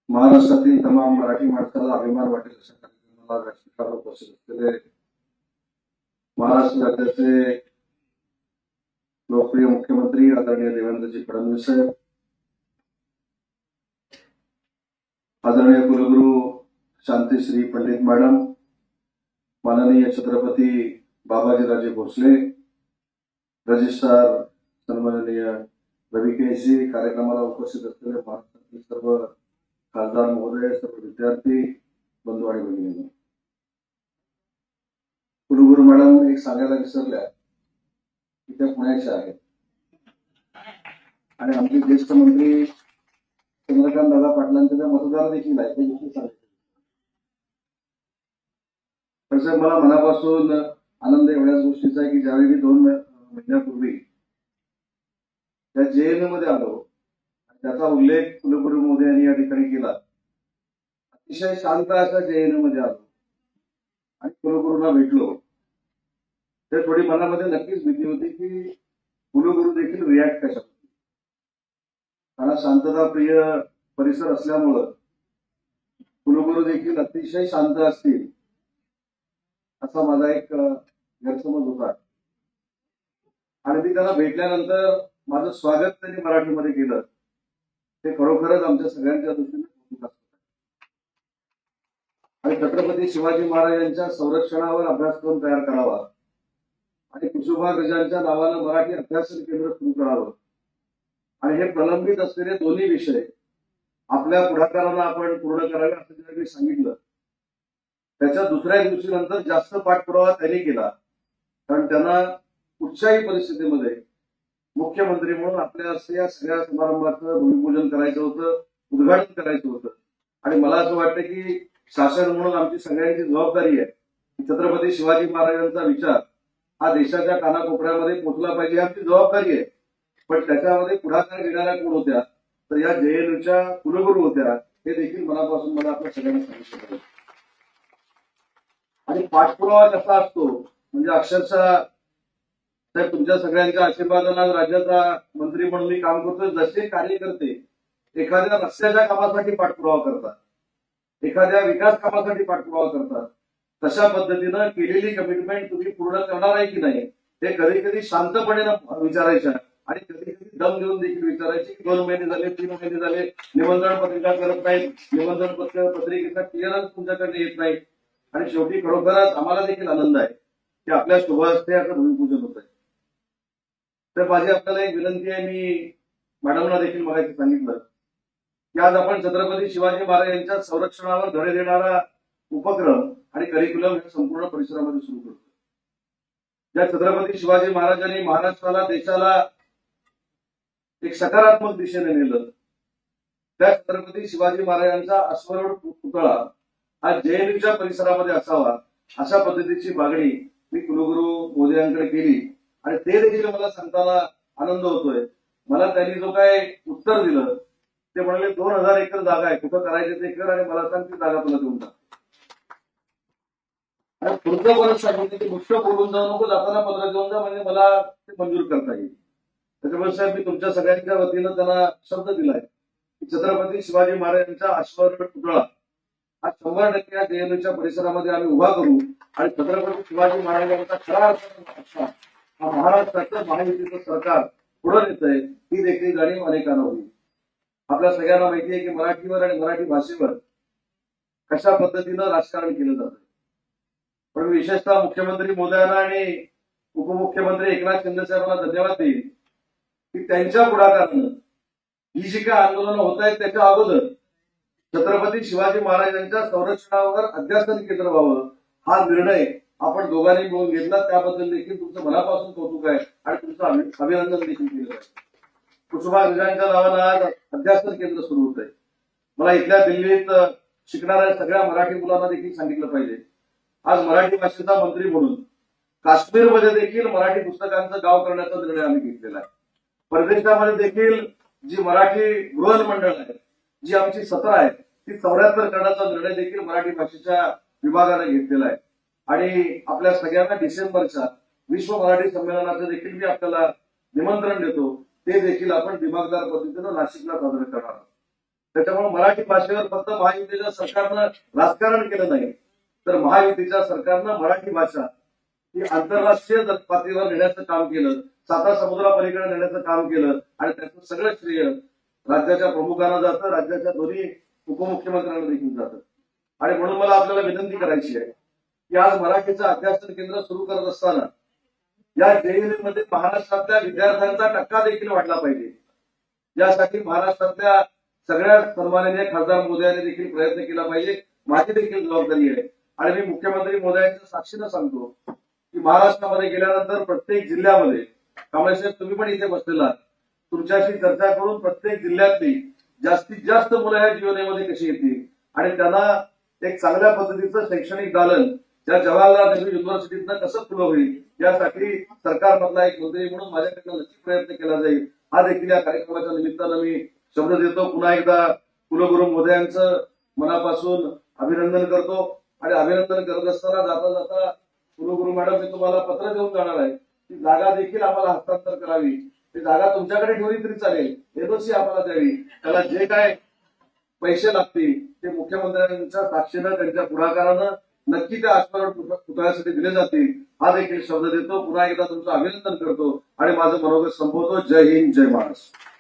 महाराष्ट्रातील तमाम मराठी माणसाला अभिमान वाटेल अशा कार्यक्रमाला व्यासपीठावर उपस्थित असलेले महाराष्ट्र राज्याचे लोकप्रिय मुख्यमंत्री आदरणीय देवेंद्रजी फडणवीस साहेब, आदरणीय कुलगुरू शांतीश्री पंडित मॅडम, माननीय छत्रपती बाबाजीराजे भोसले, रजिस्ट्रार सन्माननीय रवी केसी, कार्यक्रमाला उपस्थित असलेले महाराष्ट्रातील सर्व खासदार महोदय, सर्व विद्यार्थी बंधू आणि भगिनी, कुलगुरू मॅडम एक सांगायला विसरल्या की त्या पुण्याच्या आहेत आणि आमचे ज्येष्ठ मंत्री चंद्रकांत दादा पाटलांचे त्या मतदार देखील आहेत, ते देखील सांगितले. तसं मला मनापासून आनंद एवढ्याच गोष्टीचा आहे की ज्यावेळी मी 2 महिन्यापूर्वी त्या JNU मध्ये आलो, त्याचा उल्लेख कुलगुरू महोदय यांनी या ठिकाणी केला. अतिशय शांत अशा JNU मध्ये आलो आणि कुलगुरूंना भेटलो, तर थोडी मनामध्ये नक्कीच भीती होती की कुलगुरू देखील रिॲक्ट कशा, कारण शांतता प्रिय परिसर असल्यामुळं कुलगुरू देखील अतिशय शांत असतील असा माझा एक गैरसमज होता. आणि मी त्यांना भेटल्यानंतर माझं स्वागत त्यांनी मराठीमध्ये केलं, ते खरोखरच आमच्या सगळ्यांच्या दृष्टीने कौतुक असतं. आणि छत्रपती शिवाजी महाराजांच्या संरक्षणावर अभ्यासक्रम तयार करावा आणि कुसुमाग्रजांच्या नावानं मराठी अभ्यासन केंद्र सुरू करावं आणि हे प्रलंबित असलेले दोन्ही विषय आपल्या पुढाकारांना आपण पूर्ण करावे असं ज्यावेळी मी सांगितलं, त्याच्या दुसऱ्या दिवशीनंतर जास्त पाठपुरावा त्यांनी केला, कारण त्यांना कुठच्याही परिस्थितीमध्ये मुख्यमंत्री म्हणून आपल्या या सगळ्या समारंभाचं भूमिपूजन करायचं होतं, उद्घाटन करायचं होतं. आणि मला असं वाटतं की शासन म्हणून आमची सगळ्यांची जबाबदारी आहे की छत्रपती शिवाजी महाराजांचा विचार हा देशाच्या कानाकोपऱ्यामध्ये पोहोचला पाहिजे, आमची जबाबदारी आहे. पण त्याच्यामध्ये पुढाकार घेणाऱ्या कोण होत्या, तर या JNUच्या कुलगुरू होत्या, हे देखील मनापासून मला आपल्या सगळ्यांना सांगितलं. आणि पाठपुरावा कसा असतो म्हणजे अक्षरशः तर तुमच्या सगळ्यांच्या आशीर्वादाने राज्याचा मंत्री म्हणून मी काम करतोय. जसे कार्यकर्ते एखाद्या रस्त्याच्या कामासाठी पाठपुरावा करतात, एखाद्या विकास कामासाठी पाठपुरावा करतात, तशा पद्धतीनं केलेली कमिटमेंट तुम्ही पूर्ण करणार आहे की नाही हे कधी कधी शांतपणे विचारायच्या आणि कधी कधी दम देऊन देखील विचारायचे की 2 महिने झाले, 3 महिने झाले, निमंत्रण पत्रिका करत नाहीत, निमंत्रण पत्रिकेचा क्लिअरन्स तुमच्याकडे येत नाही. आणि शेवटी खरोखरच आम्हाला देखील आनंद आहे की आपल्या शुभ हस्ते असं भूमिपूजन होत आहे. तर माझी आपल्याला एक विनंती आहे, मी मॅडमला देखील मगाशी सांगितलं की आज आपण छत्रपती शिवाजी महाराजांच्या संरक्षणावर धडे देणारा उपक्रम आणि करिक्युलम हे संपूर्ण परिसरामध्ये सुरू करतो. ज्या छत्रपती शिवाजी महाराजांनी महाराष्ट्राला, देशाला एक सकारात्मक दिशेने नेलं, त्या छत्रपती शिवाजी महाराजांचा अश्वारूढ पुतळा हा JNUच्या परिसरामध्ये असावा अशा पद्धतीची मागणी मी कुलगुरू महोदयांकडे केली आणि ते देखील मला सांगताना आनंद होतोय. मला त्यांनी जो काय उत्तर दिलं ते म्हणाले 2000 एकर जागा आहे, कुठं करायचे ते कर आणि मला सांग ती जागा तुला देऊन टाक. आणि पुढचं परत सांगितलं की गोष्ट बोलून जाऊ नको, जाताना पत्र घेऊन जा, म्हणजे मला ते मंजूर करता येईल. त्याच्यामुळे साहेब मी तुमच्या सगळ्यांच्या वतीनं त्यांना शब्द दिलाय की छत्रपती शिवाजी महाराजांचा अश्वारूढ पुतळा हा 100% या JNUच्या परिसरामध्ये आम्ही उभा करू आणि छत्रपती शिवाजी महाराजांचा खरा अर्थ हा महाराष्ट्राचं महायुतीचं सरकार पुढे येतंय ही देखील जाणीव अनेकांना होईल. आपल्या सगळ्यांना माहिती आहे की मराठीवर आणि मराठी भाषेवर कशा पद्धतीनं राजकारण केलं जातं. पण विशेषतः मुख्यमंत्री महोदयांना आणि उपमुख्यमंत्री एकनाथ शिंदे साहेबांना धन्यवाद देईल की त्यांच्या पुढाकारानं ही जी काय आंदोलनं होत आहेत त्याच्या अगोदर छत्रपती शिवाजी महाराजांच्या संरक्षणावर अध्यासन केंद्र व्हावं हा निर्णय आपण दोघांनी मिळून घेतला. त्याबद्दल देखील तुमचं मनापासून कौतुक आहे आणि तुमचं अभिनंदन देखील केलं आहे. कुसुमाग्रजांच्या नावानं आज अध्यासन केंद्र सुरू होत आहे. मला इथल्या दिल्लीत शिकणाऱ्या सगळ्या मराठी मुलांना देखील सांगितलं पाहिजे, आज मराठी भाषेचा मंत्री म्हणून काश्मीरमध्ये देखील मराठी पुस्तकांचं गाव करण्याचा निर्णय आम्ही घेतलेला आहे. परदेशामध्ये देखील जी मराठी गृह मंडळ आहे, जी आमची 17 आहे, ती 74 करण्याचा निर्णय देखील मराठी भाषेच्या विभागाने घेतलेला आहे. आणि आपल्या सगळ्यांना डिसेंबरच्या विश्व मराठी संमेलनाचं देखील मी आपल्याला निमंत्रण देतो, ते देखील आपण दिमागदार पद्धतीनं नाशिकला साजरं करणार आहोत. त्याच्यामुळे मराठी भाषेवर फक्त महायुतीच्या सरकारनं राजकारण केलं नाही, तर महायुतीच्या सरकारनं मराठी भाषा ही आंतरराष्ट्रीय पातळीवर नेण्याचं काम केलं, साता समुद्रापलीकडे नेण्याचं काम केलं आणि त्याचं सगळं श्रेय राज्याच्या प्रमुखांना जातं, राज्याच्या दोन्ही उपमुख्यमंत्र्यांना देखील जातं. आणि म्हणून मला आपल्याला विनंती करायची आहे की आज मराठीचं अध्यासन केंद्र सुरू करत असताना या JNU मध्ये महाराष्ट्रातल्या विद्यार्थ्यांचा टक्का देखील वाढला पाहिजे. यासाठी महाराष्ट्रातल्या सगळ्या सन्माननीय खासदार मोदयांनी देखील प्रयत्न केला पाहिजे. माझी देखील जबाबदारी आहे आणि मी मुख्यमंत्री मोदयांच्या साक्षीनं सांगतो की महाराष्ट्रामध्ये गेल्यानंतर प्रत्येक जिल्ह्यामध्ये, कांबळे साहेब तुम्ही पण इथे बसलेला, तुमच्याशी चर्चा करून प्रत्येक जिल्ह्यातली जास्तीत जास्त मुलं ह्या जीवनामध्ये कशी येतील आणि त्यांना एक चांगल्या पद्धतीचं शैक्षणिक दालन त्या जवाहरलाल नेहरू युनिव्हर्सिटीतनं कसं खुलं होईल यासाठी सरकारमधला एक मंत्री म्हणून माझ्याकडनं नक्की प्रयत्न केला जाईल. हा देखील या कार्यक्रमाच्या निमित्तानं मी शब्द देतो. पुन्हा एकदा कुलगुरू मोदयांचं मनापासून अभिनंदन करतो आणि अभिनंदन करत असताना जाता जाता कुलगुरू मॅडम मी तुम्हाला पत्र देऊन जाणार आहे की जागा देखील आम्हाला हस्तांतर करावी. ती जागा तुमच्याकडे ठेवली तरी चालेल, एनओसी आम्हाला द्यावी, त्याला जे काय पैसे लागतील ते मुख्यमंत्र्यांच्या साक्षीनं त्यांच्या पुढाकारानं नक्की त्या आश्वासन पुतळ्यासाठी दिले जातील. हा देखील शब्द देतो. पुन्हा एकदा तुमचं अभिनंदन करतो आणि माझं मनोगत संपवतो. जय हिंद, जय महाराष्ट्र.